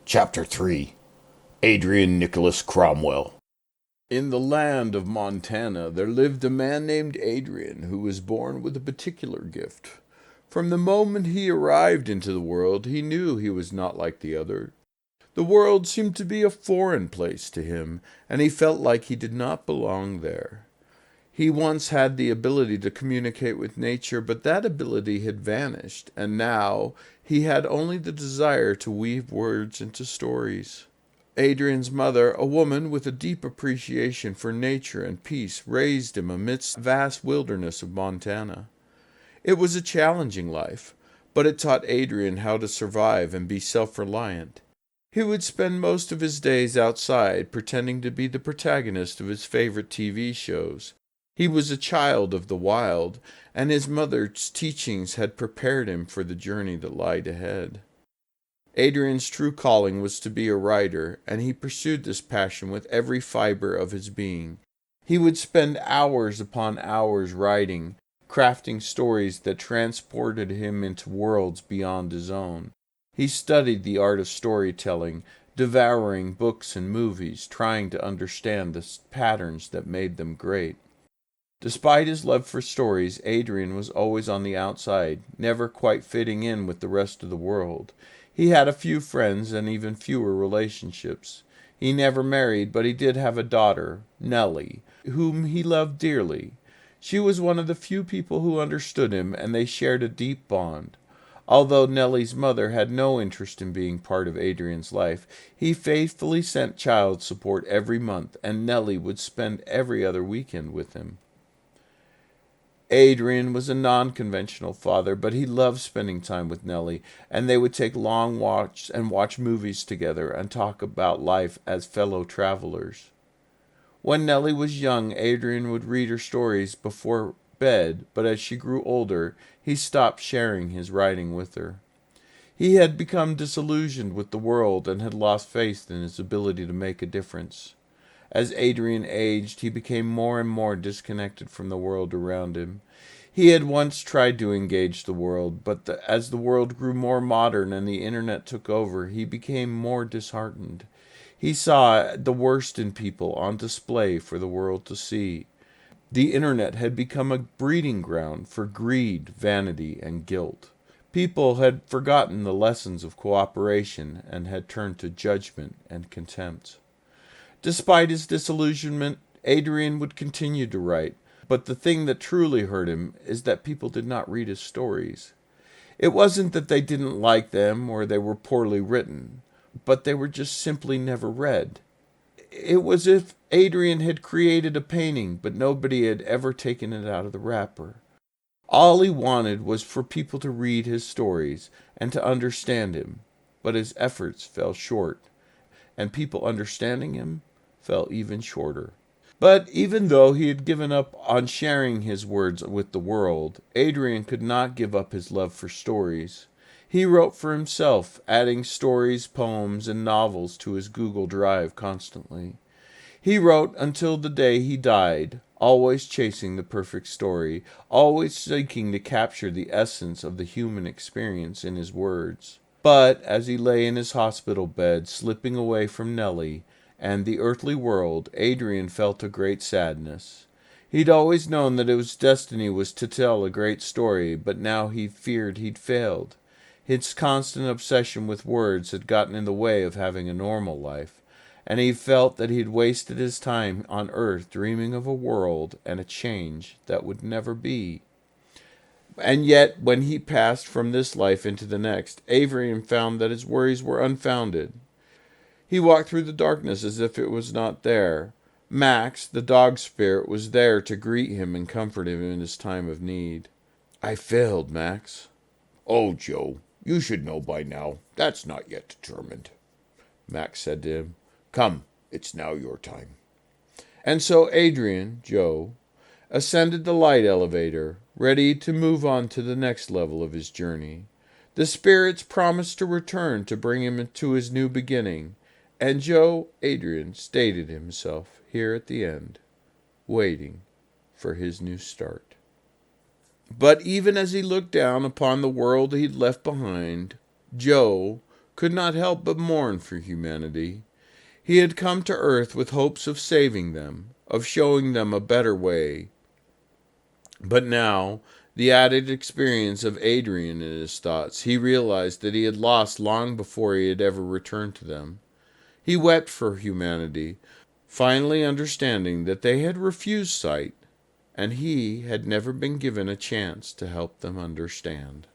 Chapter 3. Adrian Nichloas Cormewell. In the land of Montana there lived a man named Adrian who was born with a particular gift. From the moment he arrived into the world, he knew he was not like the others. The world seemed to be a foreign place to him, and he felt like he did not belong there. He once had the ability to communicate with nature, but that ability had vanished, and now he had only the desire to weave words into stories. Adrian's mother, a woman with a deep appreciation for nature and peace, raised him amidst the vast wilderness of Montana. It was a challenging life, but it taught Adrian how to survive and be self-reliant. He would spend most of his days outside, pretending to be the protagonist of his favorite TV shows. He was a child of the wild, and his mother's teachings had prepared him for the journey that lied ahead. Adrian's true calling was to be a writer, and he pursued this passion with every fiber of his being. He would spend hours upon hours writing, crafting stories that transported him into worlds beyond his own. He studied the art of storytelling, devouring books and movies, trying to understand the patterns that made them great. Despite his love for stories, Adrian was always on the outside, never quite fitting in with the rest of the world. He had a few friends and even fewer relationships. He never married, but he did have a daughter, Nellie, whom he loved dearly. She was one of the few people who understood him, and they shared a deep bond. Although Nellie's mother had no interest in being part of Adrian's life, he faithfully sent child support every month, and Nellie would spend every other weekend with him. Adrian was a non-conventional father, but he loved spending time with Nellie, and they would take long walks and watch movies together and talk about life as fellow travelers. When Nellie was young, Adrian would read her stories before bed, but as she grew older, he stopped sharing his writing with her. He had become disillusioned with the world and had lost faith in his ability to make a difference. As Adrian aged, he became more and more disconnected from the world around him. He had once tried to engage the world, but as the world grew more modern and the internet took over, he became more disheartened. He saw the worst in people on display for the world to see. The internet had become a breeding ground for greed, vanity, and guilt. People had forgotten the lessons of cooperation and had turned to judgment and contempt. Despite his disillusionment, Adrian would continue to write, but the thing that truly hurt him is that people did not read his stories. It wasn't that they didn't like them or they were poorly written, but they were just simply never read. It was as if Adrian had created a painting, but nobody had ever taken it out of the wrapper. All he wanted was for people to read his stories and to understand him, but his efforts fell short, and people understanding him fell even shorter. But even though he had given up on sharing his words with the world, Adrian could not give up his love for stories. He wrote for himself, adding stories, poems, and novels to his Google Drive constantly. He wrote until the day he died, always chasing the perfect story, always seeking to capture the essence of the human experience in his words. But as he lay in his hospital bed, slipping away from Nellie and the earthly world, Adrian felt a great sadness. He'd always known that his destiny was to tell a great story, but now he feared he'd failed. His constant obsession with words had gotten in the way of having a normal life, and he felt that he'd wasted his time on earth dreaming of a world and a change that would never be. And yet, when he passed from this life into the next, Adrian found that his worries were unfounded. He walked through the darkness as if it was not there. Max, the dog spirit, was there to greet him and comfort him in his time of need. "I failed, Max." "Oh, Joe, you should know by now. That's not yet determined," Max said to him. "Come, it's now your time." And so Adrian, Joe, ascended the light elevator, ready to move on to the next level of his journey. The spirits promised to return to bring him to his new beginning, and Adrian, stated himself here at the end, waiting for his new start. But even as he looked down upon the world he'd left behind, Joe could not help but mourn for humanity. He had come to earth with hopes of saving them, of showing them a better way. But now, the added experience of Adrian in his thoughts, he realized that he had lost long before he had ever returned to them. He wept for humanity, finally understanding that they had refused sight, and he had never been given a chance to help them understand.